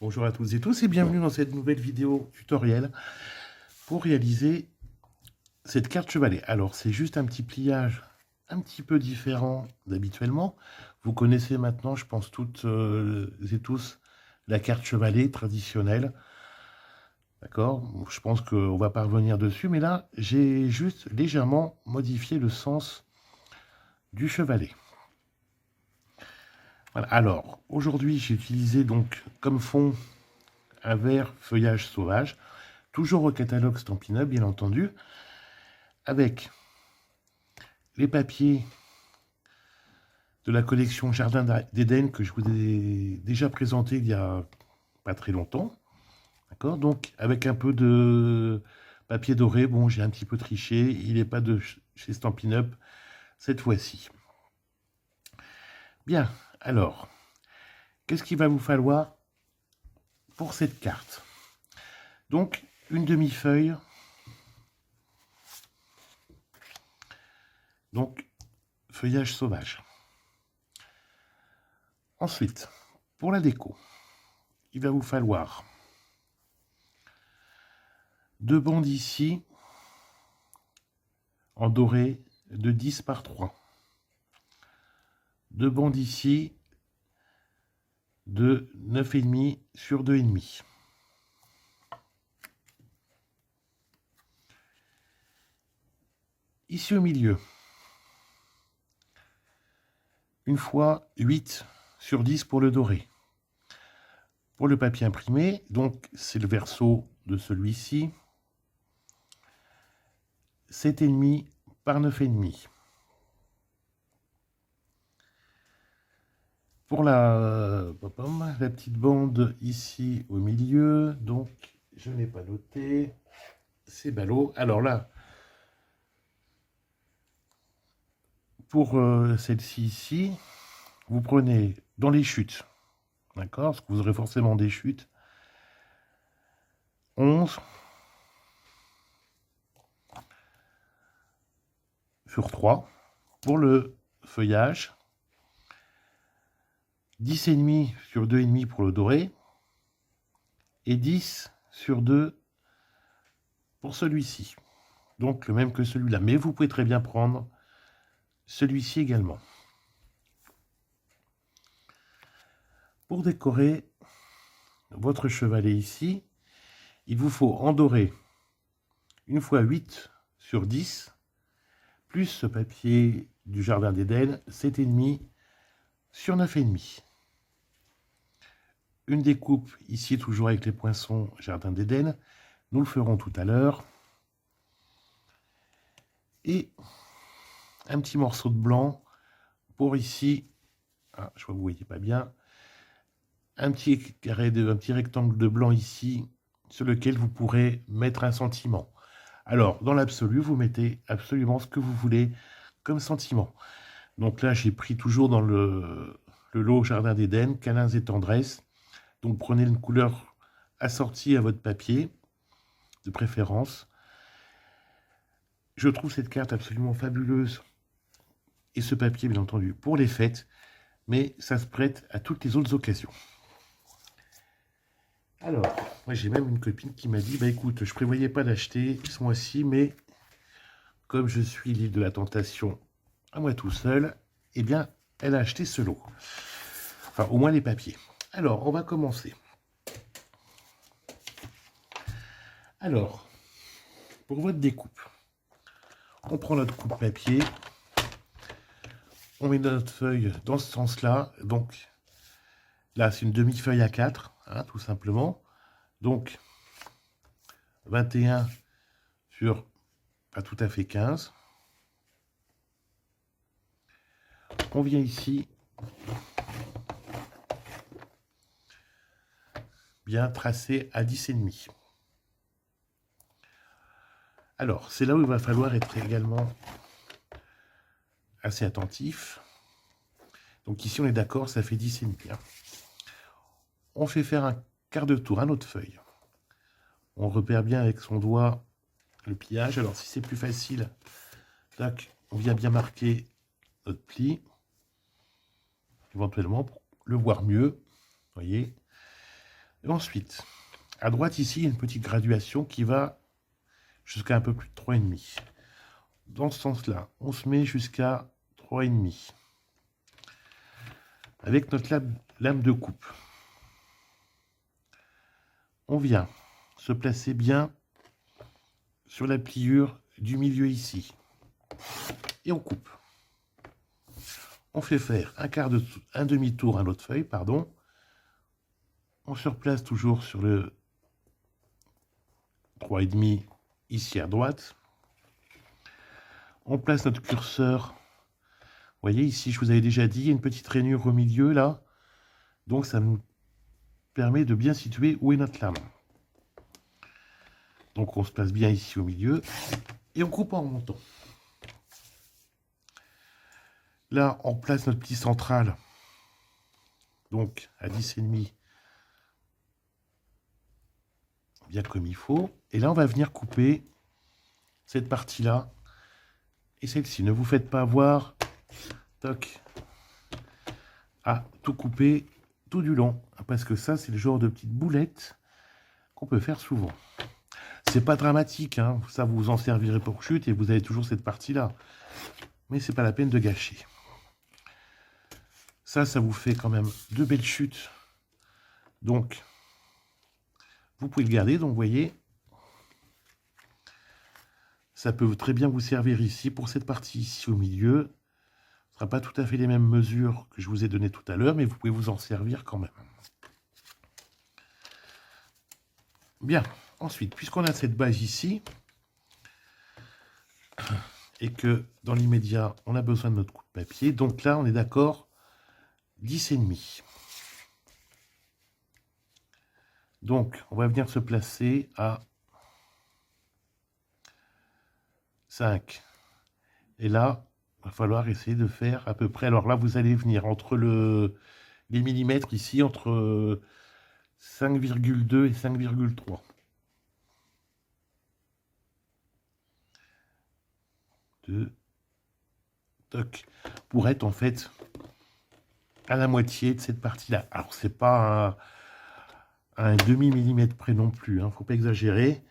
Bonjour à toutes et tous et bienvenue dans cette nouvelle vidéo tutoriel pour réaliser cette carte chevalet. Alors c'est juste un petit pliage un petit peu différent d'habituellement. Vous connaissez maintenant, je pense toutes et tous, la carte chevalet traditionnelle. D'accord? Je pense qu'on va pas revenir dessus, mais là j'ai juste légèrement modifié le sens du chevalet. Voilà. Alors aujourd'hui j'ai utilisé donc comme fond un vert feuillage sauvage. Toujours au catalogue Stampin' Up, bien entendu, avec les papiers de la collection Jardin d'Éden que je vous ai déjà présenté il y a pas très longtemps. D'accord? Donc, avec un peu de papier doré, bon, j'ai un petit peu triché, il n'est pas de chez Stampin' Up cette fois-ci. Bien, alors, qu'est-ce qu'il va vous falloir pour cette carte? Donc, une demi-feuille. Donc, feuillage sauvage. Ensuite, pour la déco, il va vous falloir deux bandes ici en doré de 10 par 3. Deux bandes ici de 9,5 sur 2,5. Ici au milieu, une fois 8 sur 10 pour le doré. Pour le papier imprimé, donc c'est le verso de celui-ci, 7,5 par 9,5. Pour la petite bande ici au milieu, donc je n'ai pas noté, c'est ballot. Alors là, pour celle-ci ici, vous prenez dans les chutes, d'accord, parce que vous aurez forcément des chutes, 11 sur 3 pour le feuillage, 10,5 sur 2,5 pour le doré, et 10 sur 2 pour celui-ci. Donc le même que celui-là, mais vous pouvez très bien prendre celui-ci également. Pour décorer votre chevalet ici, il vous faut en doré une fois 8 sur 10, plus ce papier du Jardin d'Éden, 7,5 sur 9,5. Une découpe ici, toujours avec les poinçons Jardin d'Éden. Nous le ferons tout à l'heure. Et un petit morceau de blanc pour ici. Ah, je vois que vous ne voyez pas bien. Un petit rectangle de blanc ici, sur lequel vous pourrez mettre un sentiment. Alors, dans l'absolu, vous mettez absolument ce que vous voulez comme sentiment. Donc là, j'ai pris toujours dans le lot Jardin d'Éden, câlins et tendresse. Donc prenez une couleur assortie à votre papier, de préférence. Je trouve cette carte absolument fabuleuse, et ce papier, bien entendu, pour les fêtes, mais ça se prête à toutes les autres occasions. Alors, moi j'ai même une copine qui m'a dit, bah écoute, je prévoyais pas d'acheter ce mois-ci, mais comme je suis l'île de la tentation à moi tout seul, eh bien, elle a acheté ce lot. Enfin, au moins les papiers. Alors, on va commencer. Alors, pour votre découpe, on prend notre coupe papier, on met notre feuille dans ce sens-là. Donc, là, c'est une demi-feuille à 4, hein, tout simplement. Donc, 21 sur pas tout à fait 15. On vient ici, bien tracé à 10,5. Alors, c'est là où il va falloir être également assez attentif. Donc ici, on est d'accord, ça fait 10,5. Hein. On fait faire un quart de tour à notre feuille. On repère bien avec son doigt le pliage. Alors, si c'est plus facile, tac, on vient bien marquer notre pli, éventuellement, pour le voir mieux. Voyez. Et ensuite, à droite ici, il y a une petite graduation qui va jusqu'à un peu plus de 3,5. Dans ce sens-là, on se met jusqu'à 3,5. Avec notre lame de coupe. On vient se placer bien sur la pliure du milieu ici. Et on coupe. On fait faire un demi-tour à l'autre feuille, pardon. On se replace toujours sur le 3,5 ici à droite. On place notre curseur. Vous voyez ici, je vous avais déjà dit, il y a une petite rainure au milieu là. Donc ça nous permet de bien situer où est notre lame. Donc on se place bien ici au milieu et on coupe en remontant. Là, on place notre petit central, donc à 10,5, bien comme il faut. Et là, on va venir couper cette partie-là et celle-ci. Ne vous faites pas avoir, toc, à tout couper tout du long, parce que ça, c'est le genre de petite boulette qu'on peut faire souvent. C'est pas dramatique, hein. Ça vous en servirez pour chute et vous avez toujours cette partie-là. Mais c'est pas la peine de gâcher. Ça vous fait quand même 2 belles chutes. Donc, vous pouvez le garder. Donc, vous voyez, ça peut très bien vous servir ici pour cette partie ici au milieu. Ce ne sera pas tout à fait les mêmes mesures que je vous ai données tout à l'heure, mais vous pouvez vous en servir quand même. Bien. Ensuite, puisqu'on a cette base ici, et que dans l'immédiat, on a besoin de notre coup de papier, donc là, on est d'accord, 10,5. Donc, on va venir se placer à 5. Et là, il va falloir essayer de faire à peu près... Alors là, vous allez venir entre les millimètres ici, entre 5,2 et 5,3. Toc, pour être en fait à la moitié de cette partie-là. Alors, c'est pas un demi-millimètre près non plus, hein, faut pas exagérer.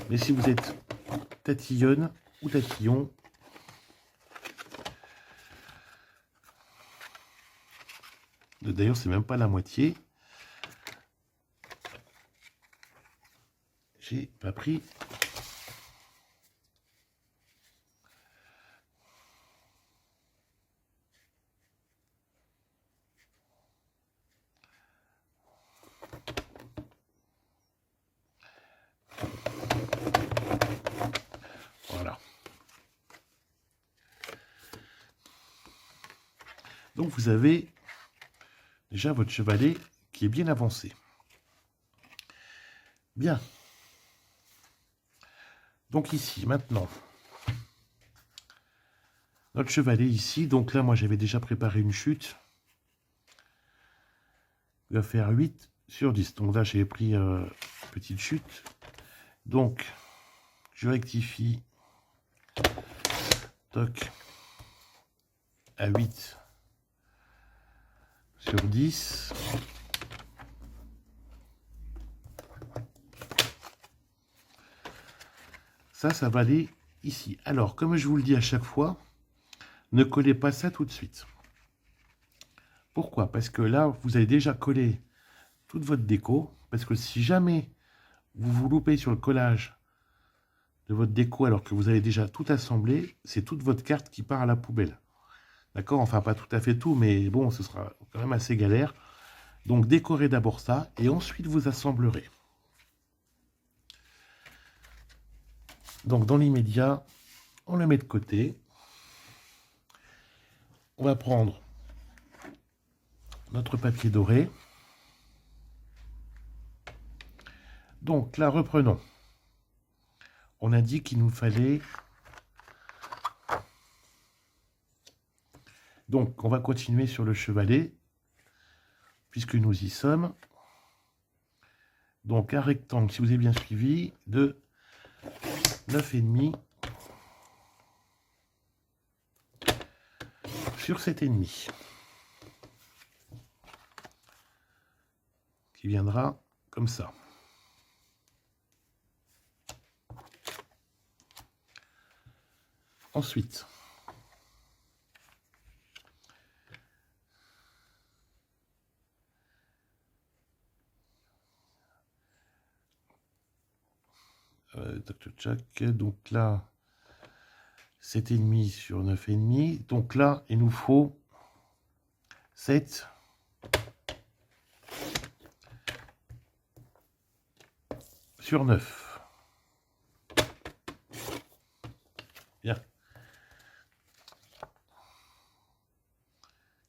Mais si vous êtes tatillonne ou tatillon, d'ailleurs, c'est même pas la moitié. J'ai pas pris. Voilà. Donc vous avez déjà votre chevalet qui est bien avancé. Bien. Donc ici, maintenant, notre chevalet ici, donc là, moi, j'avais déjà préparé une chute. Il va faire 8 sur 10. Donc là, j'ai pris petite chute. Donc, je rectifie. Toc. À 8 sur 10. Ça va aller ici. Alors, comme je vous le dis à chaque fois, ne collez pas ça tout de suite. Pourquoi? Parce que là, vous avez déjà collé toute votre déco. Parce que si jamais vous vous loupez sur le collage de votre déco alors que vous avez déjà tout assemblé, c'est toute votre carte qui part à la poubelle. D'accord? Enfin, pas tout à fait tout, mais bon, ce sera quand même assez galère. Donc, décorez d'abord ça et ensuite vous assemblerez. Donc, dans l'immédiat, on le met de côté. On va prendre notre papier doré. Donc, là, reprenons. On a dit qu'il nous fallait... Donc, on va continuer sur le chevalet, puisque nous y sommes. Donc, un rectangle, si vous avez bien suivi, de 9,5 sur 7,5. viendra comme ça. Ensuite, donc là, 7,5 sur 9,5. Donc là, il nous faut 7 sur 9. Bien.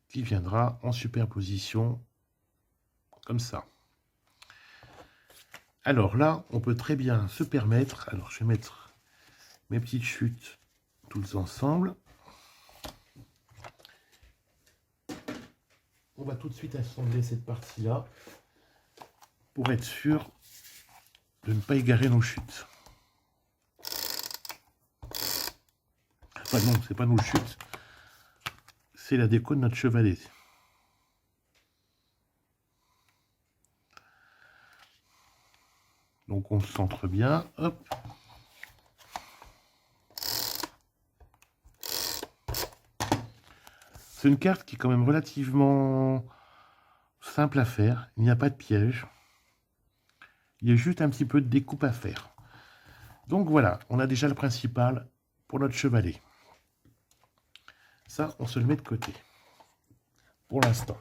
Qui viendra en superposition comme ça. Alors là, on peut très bien se permettre, alors je vais mettre mes petites chutes tous ensemble. On va tout de suite assembler cette partie-là pour être sûr de ne pas égarer nos chutes. Enfin non, c'est pas nos chutes, c'est la déco de notre chevalet. Donc on se centre bien, hop. C'est une carte qui est quand même relativement simple à faire, il n'y a pas de piège. Il y a juste un petit peu de découpe à faire. Donc voilà, on a déjà le principal pour notre chevalet. Ça, on se le met de côté, pour l'instant.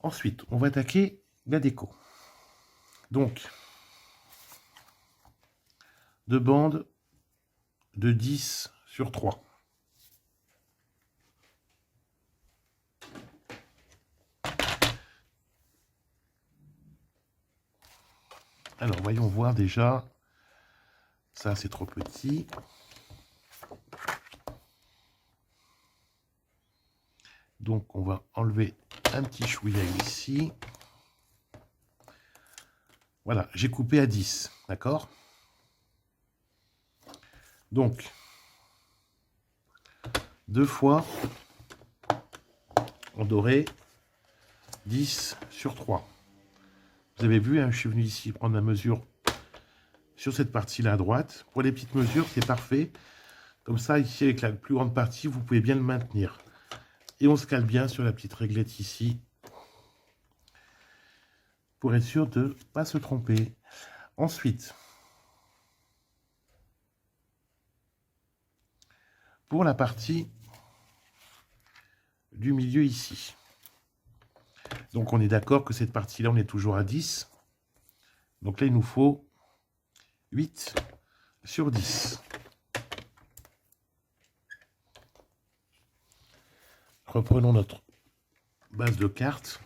Ensuite, on va attaquer la déco. Donc, 2 bandes de 10 sur 3. Alors, voyons voir déjà. Ça, c'est trop petit. Donc, on va enlever un petit chouïa ici. Voilà, j'ai coupé à 10, d'accord? Donc, 2 fois en doré, 10 sur 3. Vous avez vu, hein, je suis venu ici prendre la mesure sur cette partie-là à droite. Pour les petites mesures, c'est parfait. Comme ça, ici, avec la plus grande partie, vous pouvez bien le maintenir. Et on se cale bien sur la petite réglette ici, pour être sûr de ne pas se tromper. Ensuite, pour la partie du milieu ici. Donc on est d'accord que cette partie-là, on est toujours à 10. Donc là, il nous faut 8 sur 10. Reprenons notre base de cartes.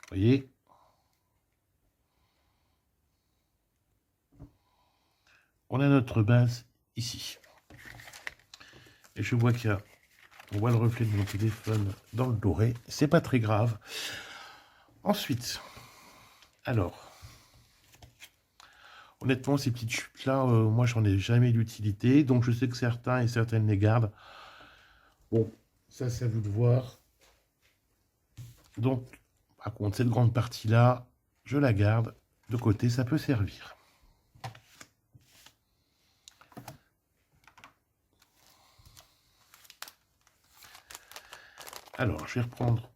Vous voyez ? On a notre base ici. Et je vois qu'il y a... On voit le reflet de mon téléphone dans le doré. C'est pas très grave. Ensuite, alors, honnêtement, ces petites chutes-là, moi, j'en ai jamais d'utilité. Donc, je sais que certains et certaines les gardent. Bon, ça, c'est à vous de voir. Donc, par contre, cette grande partie-là, je la garde de côté. Ça peut servir. Alors, je vais reprendre.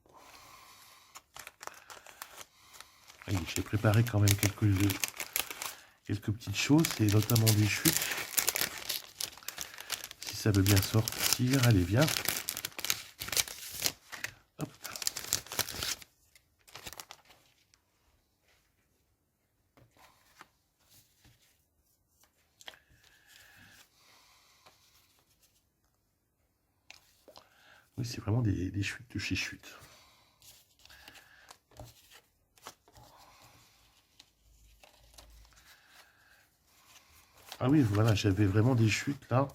J'ai préparé quand même quelques petites choses, et notamment des chutes. Si ça veut bien sortir, allez, viens. Hop. Oui, c'est vraiment des chutes de chez chutes. Ah oui, voilà, j'avais vraiment des chutes là.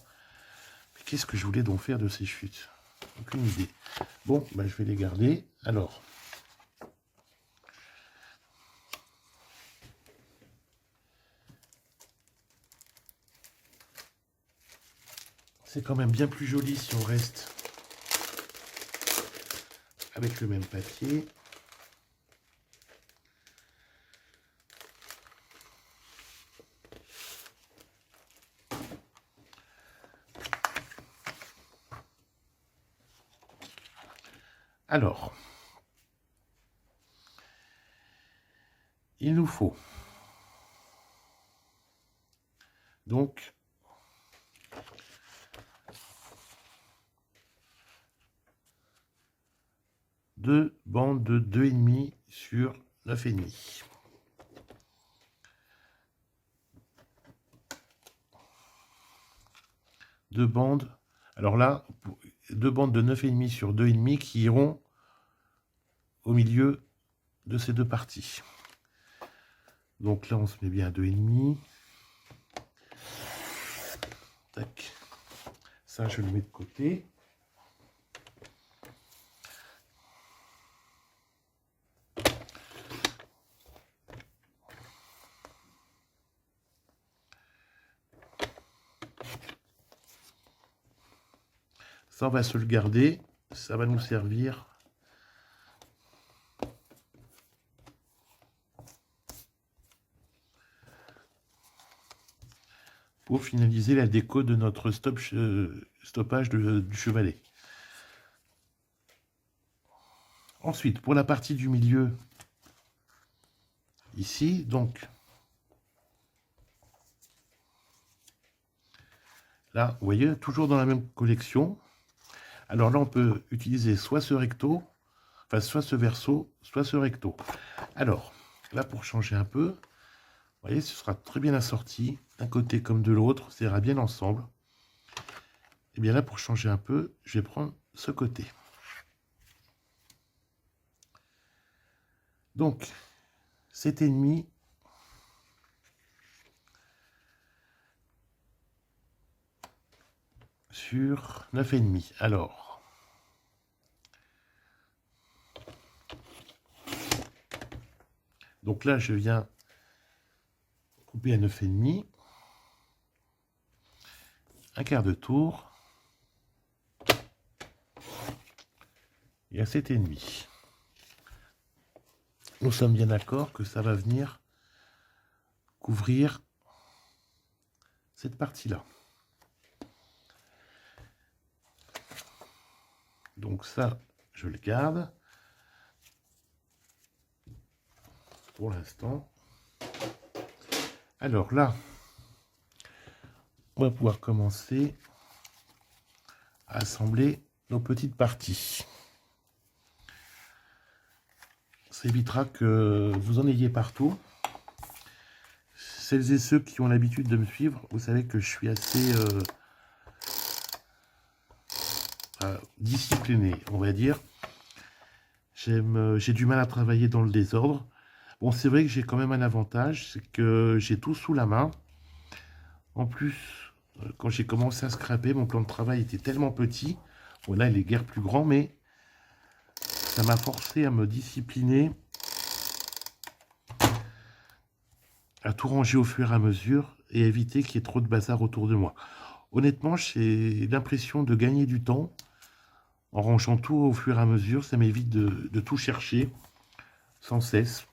Mais qu'est-ce que je voulais donc faire de ces chutes? Aucune idée. Bon, bah, je vais les garder. Alors, C'est quand même bien plus joli si on reste avec le même papier. Alors, il nous faut donc deux bandes de 2,5 sur 9,5. Deux bandes, alors là, deux bandes de 9,5 sur 2,5 qui iront au milieu de ces deux parties. Donc là, on se met bien à 2,5. Tac. Ça, je le mets de côté. Ça, on va se le garder. Ça va nous servir pour finaliser la déco de notre stoppage du chevalet. Ensuite, pour la partie du milieu, ici, donc, là, vous voyez, toujours dans la même collection. Alors là, on peut utiliser soit ce recto, enfin, soit ce verso, soit ce recto. Alors, là, pour changer un peu, vous voyez, ce sera très bien assorti, d'un côté comme de l'autre, ça ira bien ensemble. Et bien là, pour changer un peu, je vais prendre ce côté. Donc, 7,5 sur 9,5. Alors, donc là, je viens couper à 9,5. Un quart de tour. Et à 7,5. Nous sommes bien d'accord que ça va venir couvrir cette partie-là. Donc ça, je le garde pour l'instant. Alors là, on va pouvoir commencer à assembler nos petites parties. Ça évitera que vous en ayez partout. Celles et ceux qui ont l'habitude de me suivre, vous savez que je suis assez discipliné, on va dire. J'ai du mal à travailler dans le désordre. Bon, c'est vrai que j'ai quand même un avantage, c'est que j'ai tout sous la main. En plus, quand j'ai commencé à scraper, mon plan de travail était tellement petit. Bon, là, il est guère plus grand, mais ça m'a forcé à me discipliner, à tout ranger au fur et à mesure et éviter qu'il y ait trop de bazar autour de moi. Honnêtement, j'ai l'impression de gagner du temps en rangeant tout au fur et à mesure. Ça m'évite de tout chercher sans cesse.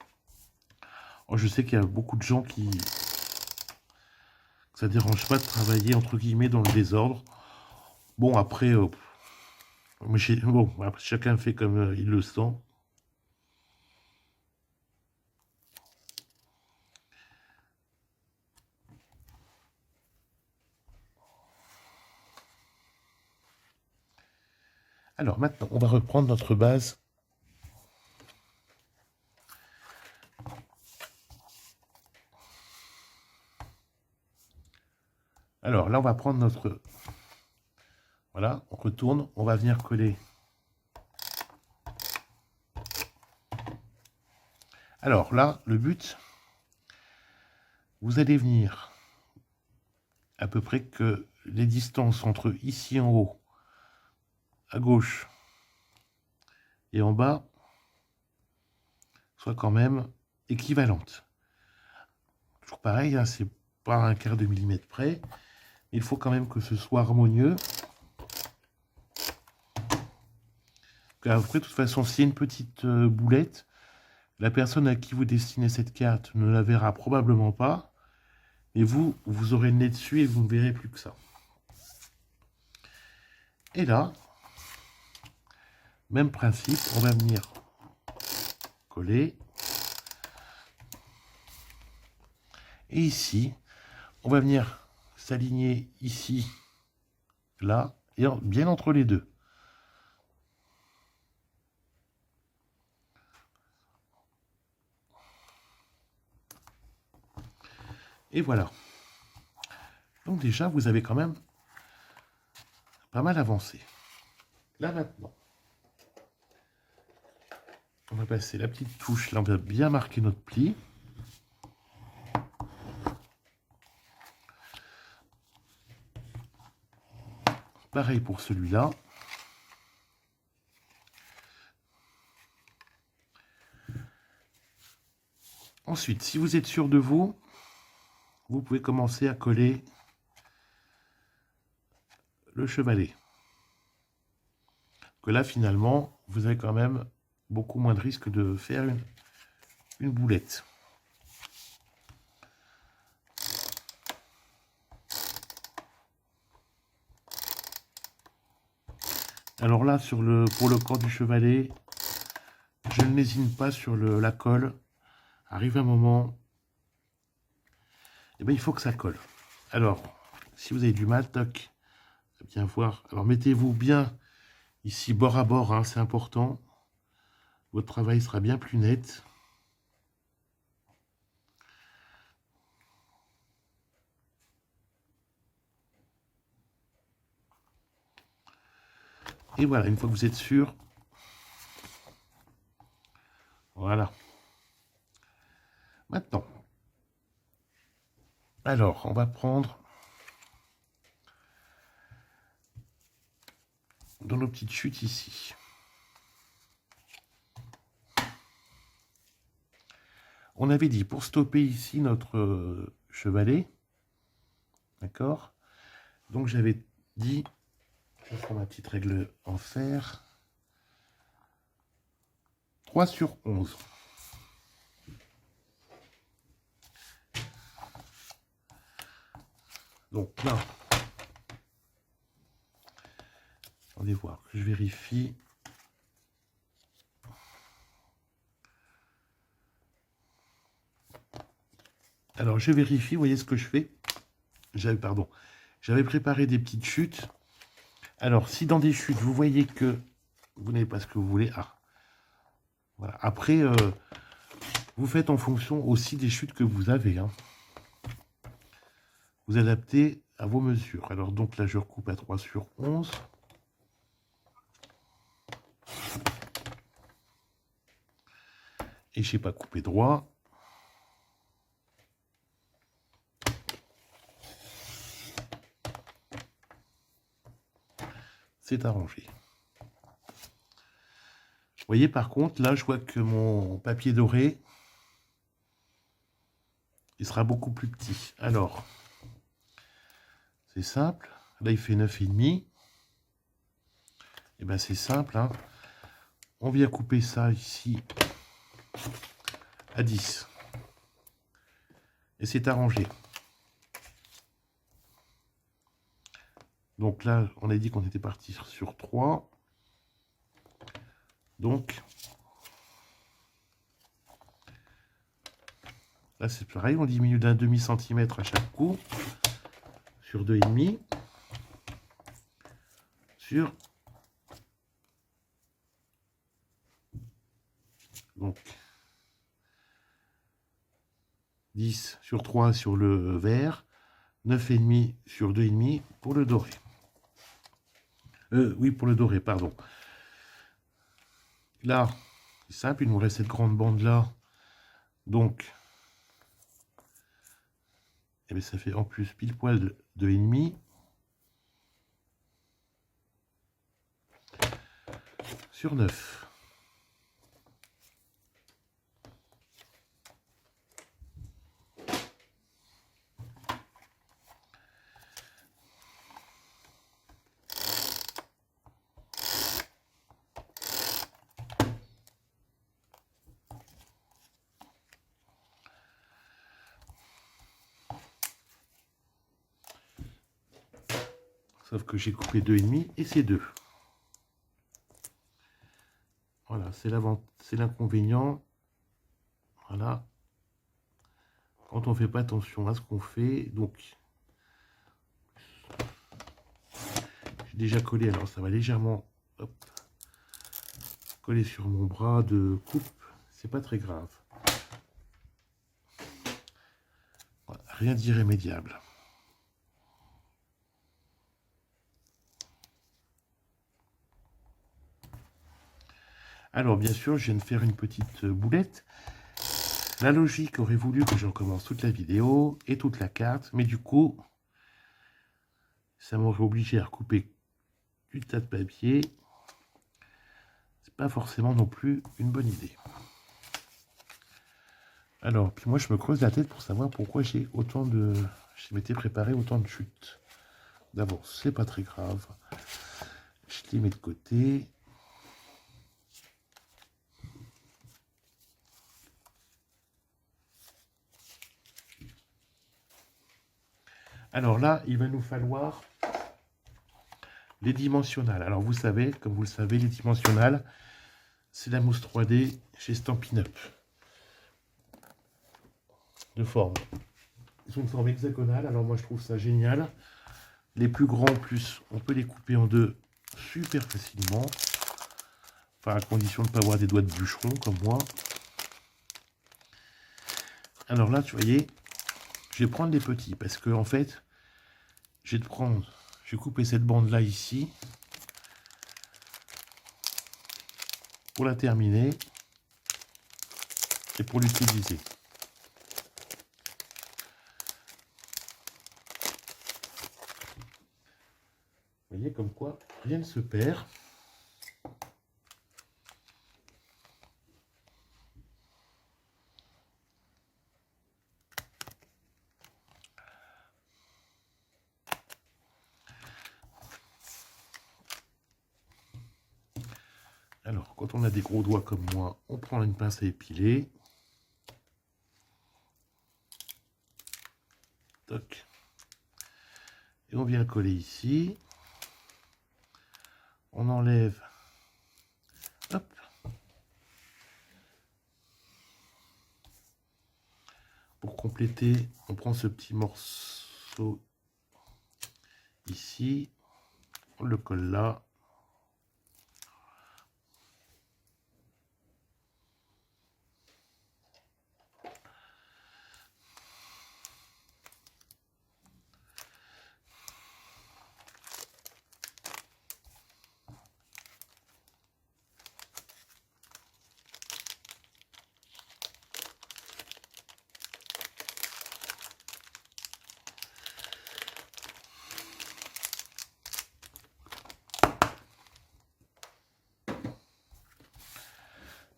Alors, je sais qu'il y a beaucoup de gens qui... ça ne dérange pas de travailler, entre guillemets, dans le désordre. Bon, après, bon, après chacun fait comme il le sent. Alors maintenant, on va reprendre notre base. Alors là, on va prendre notre... Voilà, on retourne, on va venir coller. Alors là, le but, vous allez venir à peu près que les distances entre ici en haut, à gauche, et en bas, soient quand même équivalentes. Toujours pareil, hein, c'est pas un quart de millimètre près, Il faut quand même que ce soit harmonieux. Après, de toute façon, s'il y a une petite boulette, la personne à qui vous destinez cette carte ne la verra probablement pas. Et vous, vous aurez le nez dessus et vous ne verrez plus que ça. Et là, même principe, on va venir coller. Et ici, on va venir s'aligner ici, là, et bien entre les deux. Et voilà. Donc déjà, vous avez quand même pas mal avancé. Là maintenant, on va passer la petite touche. Là, on va bien marquer notre pli. Pareil pour celui-là. Ensuite, si vous êtes sûr de vous, vous pouvez commencer à coller le chevalet. Que là, finalement, vous avez quand même beaucoup moins de risque de faire une boulette. Alors là, pour le corps du chevalet, je n'hésite pas sur la colle. Arrive un moment, eh ben, il faut que ça colle. Alors, si vous avez du mal, toc, bien voir. Alors, mettez-vous bien ici, bord à bord, hein, c'est important. Votre travail sera bien plus net. Et voilà, une fois que vous êtes sûr, voilà. Maintenant, alors, on va prendre dans nos petites chutes ici. On avait dit, pour stopper ici notre chevalet, d'accord? Donc, j'avais dit, je vais prendre ma petite règle en fer, 3 sur 11. Donc là, attendez voir que je vérifie. Alors je vérifie, vous voyez ce que je fais. J'avais préparé des petites chutes. Alors si dans des chutes, vous voyez que vous n'avez pas ce que vous voulez, voilà. Après, vous faites en fonction aussi des chutes que vous avez. Hein. Vous adaptez à vos mesures. Alors donc là, je recoupe à 3 sur 11. Et je n'ai pas coupé droit. C'est arrangé. Vous voyez, par contre, là, je vois que mon papier doré, il sera beaucoup plus petit. Alors, c'est simple. Là, il fait 9,5. Et bien, c'est simple. Hein. On vient couper ça ici à 10. Et c'est arrangé. Donc là, on a dit qu'on était parti sur 3. Donc, là, c'est pareil. On diminue d'un demi-centimètre à chaque coup. Sur 2,5. Sur... Donc, 10 sur 3 sur le vert. 9,5 sur 2,5 pour le doré. Oui, pour le doré, pardon. Là, c'est simple, il nous reste cette grande bande-là. Donc, eh bien, ça fait en plus pile poil 2,5. Sur 9. Sauf que j'ai coupé 2,5 et c'est 2. Voilà, c'est l'inconvénient. Voilà. Quand on ne fait pas attention à ce qu'on fait. Donc, j'ai déjà collé. Alors, ça va légèrement coller sur mon bras de coupe. C'est pas très grave. Voilà, rien d'irrémédiable. Alors, bien sûr, je viens de faire une petite boulette. La logique aurait voulu que je recommence toute la vidéo et toute la carte, mais du coup, ça m'aurait obligé à recouper du tas de papier. C'est pas forcément non plus une bonne idée. Alors, puis moi, je me creuse la tête pour savoir pourquoi j'ai autant de... Je m'étais préparé autant de chutes. D'abord, c'est pas très grave. Je les mets de côté. Alors là, il va nous falloir les dimensionnales. Alors vous savez, comme vous le savez, les dimensionnales, c'est la mousse 3D chez Stampin' Up. De forme. Ils sont de forme hexagonale, alors moi je trouve ça génial. Les plus grands, en plus, on peut les couper en deux super facilement. Enfin, à condition de ne pas avoir des doigts de bûcheron comme moi. Alors là, tu voyez, je vais prendre les petits parce que en fait, je vais couper cette bande là ici pour la terminer et pour l'utiliser. Vous voyez comme quoi rien ne se perd. Alors, quand on a des gros doigts comme moi, on prend une pince à épiler. Toc. Et on vient coller ici. On enlève. Hop. Pour compléter, on prend ce petit morceau ici. On le colle là.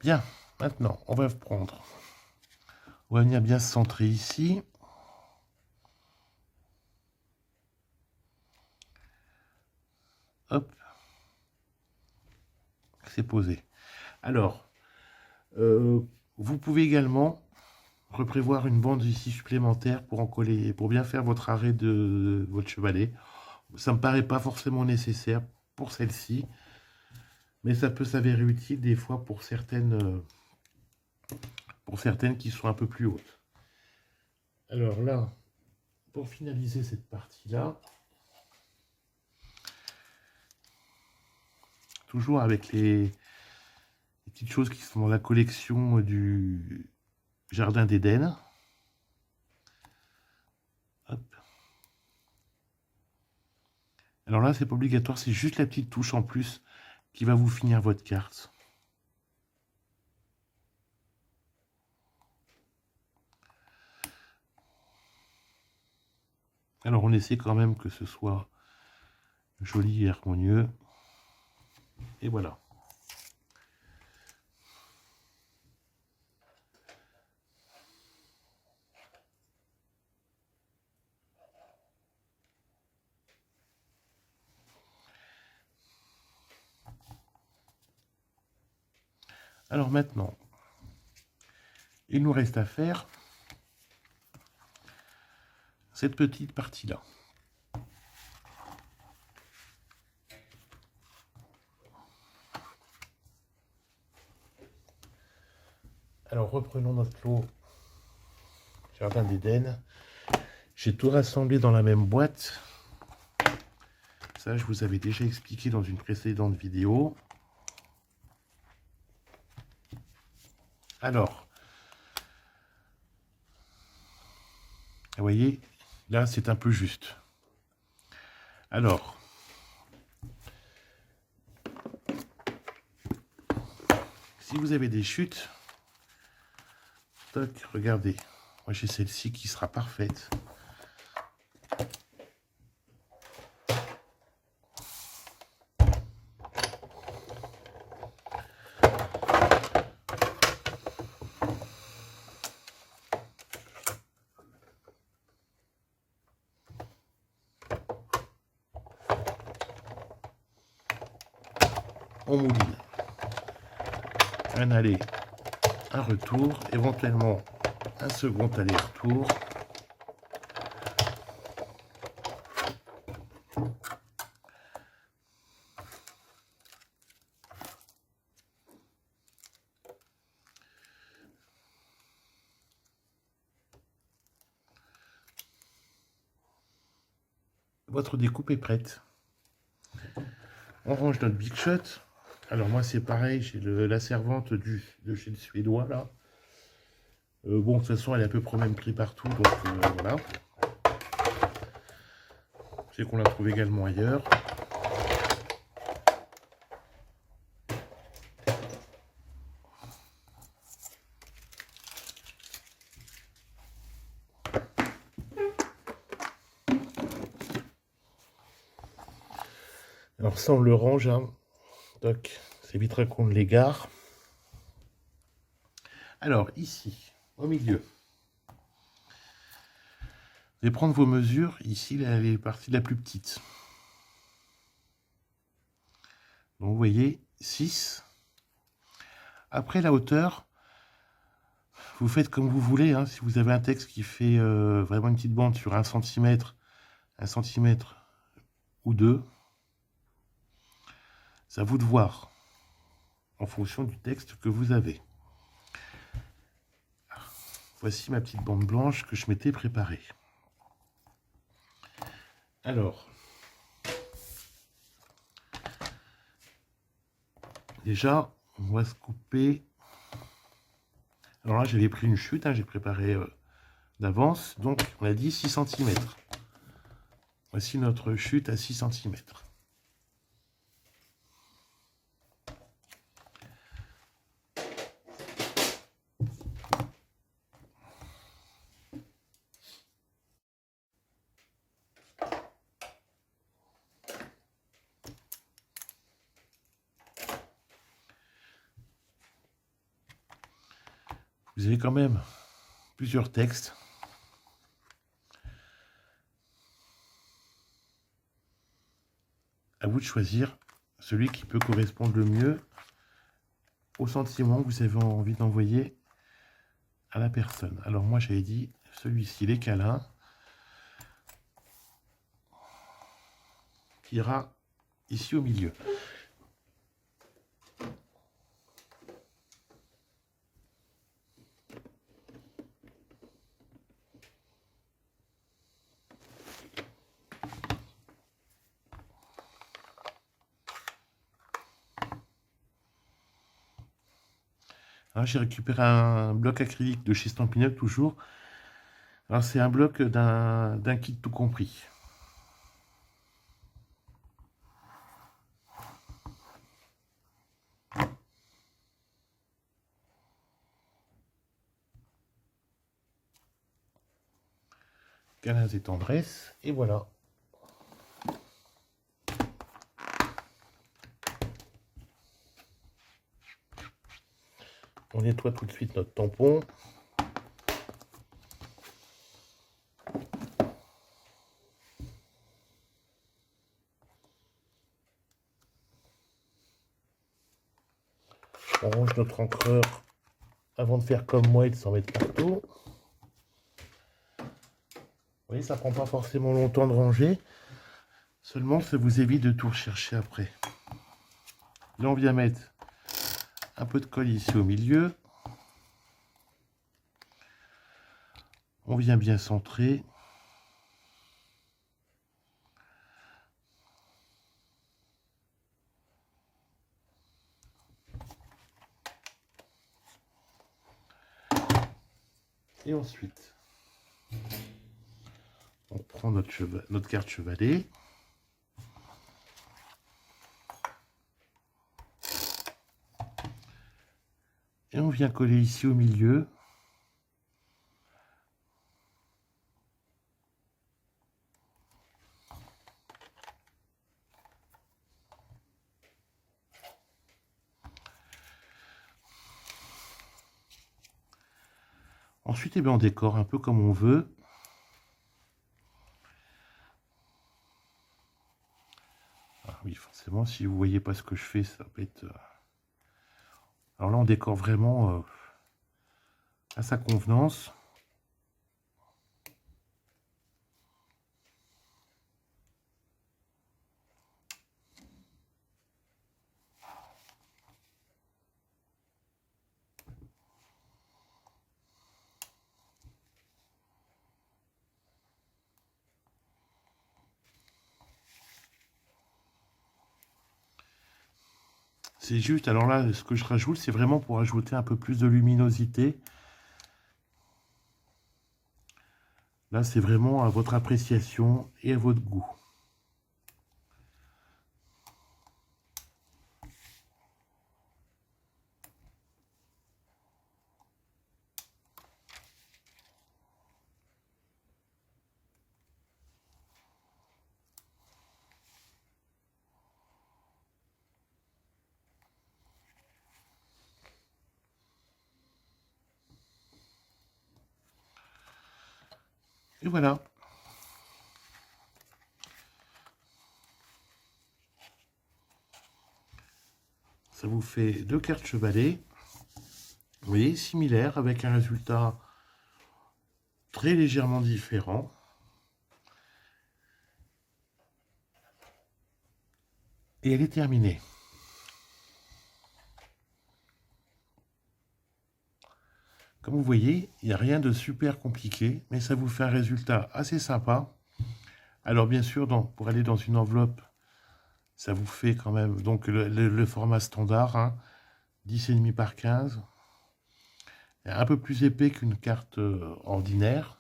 Bien, maintenant, on va prendre. On va venir bien se centrer ici. Hop. C'est posé. Alors, vous pouvez également reprévoir une bande ici supplémentaire pour en coller, pour bien faire votre arrêt de votre chevalet. Ça me paraît pas forcément nécessaire pour celle-ci, mais ça peut s'avérer utile des fois pour certaines qui sont un peu plus hautes. Alors là, pour finaliser cette partie-là, toujours avec les petites choses qui sont dans la collection du Jardin d'Éden. Hop. Alors là, c'est pas obligatoire, c'est juste la petite touche en plus qui va vous finir votre carte. Alors on essaie quand même que ce soit joli et harmonieux. Et voilà. Alors maintenant, il nous reste à faire cette petite partie-là. Alors reprenons notre lot Jardin d'Éden. J'ai tout rassemblé dans la même boîte. Ça, je vous avais déjà expliqué dans une précédente vidéo. Alors, vous voyez, là, c'est un peu juste. Alors, si vous avez des chutes, toc, regardez. Moi, j'ai celle-ci qui sera parfaite. On mouline. Un aller, un retour, éventuellement un second aller-retour. Votre découpe est prête. On range notre Big Shot. Alors moi c'est pareil, j'ai la servante de chez le Suédois là. Bon, de toute façon elle est à peu près au même prix partout, donc voilà. Je sais qu'on la trouve également ailleurs. Alors ça on le range, hein. Donc ça évitera qu'on ne l'égare. Alors ici, au milieu, vous allez prendre vos mesures. Ici, les parties la plus petite. Donc vous voyez, 6. Après la hauteur, vous faites comme vous voulez. Hein. Si vous avez un texte qui fait vraiment une petite bande sur 1 cm ou 2, c'est à vous de voir en fonction du texte que vous avez. Voici ma petite bande blanche que je m'étais préparée. Alors, déjà, on va se couper. Alors là, j'avais pris une chute, hein, j'ai préparé d'avance. Donc, on a dit 6 cm. Voici notre chute à 6 cm. Vous avez quand même plusieurs textes. À vous de choisir celui qui peut correspondre le mieux au sentiment que vous avez envie d'envoyer à la personne. Alors moi j'avais dit celui-ci, les câlins, qui ira ici au milieu. J'ai récupéré un bloc acrylique de chez Stampin' Up toujours. Alors c'est un bloc d'un kit tout compris. Câlins et tendresse, et voilà. On nettoie tout de suite notre tampon. On range notre encreur avant de faire comme moi et de s'en mettre partout. Vous voyez, ça prend pas forcément longtemps de ranger. Seulement, ça vous évite de tout rechercher après. Là, on vient mettre un peu de colle ici au milieu. On vient bien centrer. Et ensuite, on prend notre carte chevalet. Et on vient coller ici au milieu. Ensuite, eh bien, on décore un peu comme on veut. Ah oui, forcément, si vous voyez pas ce que je fais, ça peut être... Alors là, on décore vraiment à sa convenance. C'est juste, alors là, ce que je rajoute, c'est vraiment pour ajouter un peu plus de luminosité. Là, c'est vraiment à votre appréciation et à votre goût. Et voilà. Ça vous fait 2 cartes chevalet. Vous voyez, similaires, avec un résultat très légèrement différent. Et elle est terminée. Comme vous voyez, il n'y a rien de super compliqué, mais ça vous fait un résultat assez sympa. Alors bien sûr, pour aller dans une enveloppe, ça vous fait quand même donc le format standard, hein, 10,5 par 15. Un peu plus épais qu'une carte ordinaire,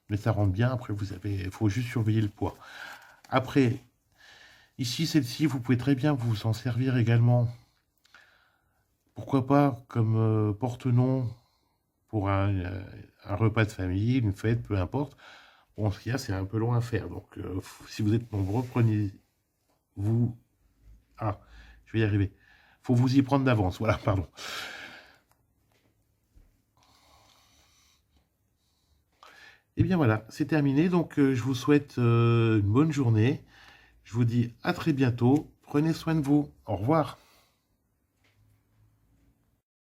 mais ça rentre bien. Après, il faut juste surveiller le poids. Après, ici, celle-ci, vous pouvez très bien vous en servir également. Pourquoi pas comme porte-nom pour un repas de famille, une fête, peu importe. Bon, ce qu'il y a, c'est un peu long à faire. Donc, si vous êtes nombreux, prenez-vous... Ah, je vais y arriver. Faut vous y prendre d'avance. Voilà, pardon. Et bien voilà, c'est terminé. Donc, je vous souhaite une bonne journée. Je vous dis à très bientôt. Prenez soin de vous. Au revoir.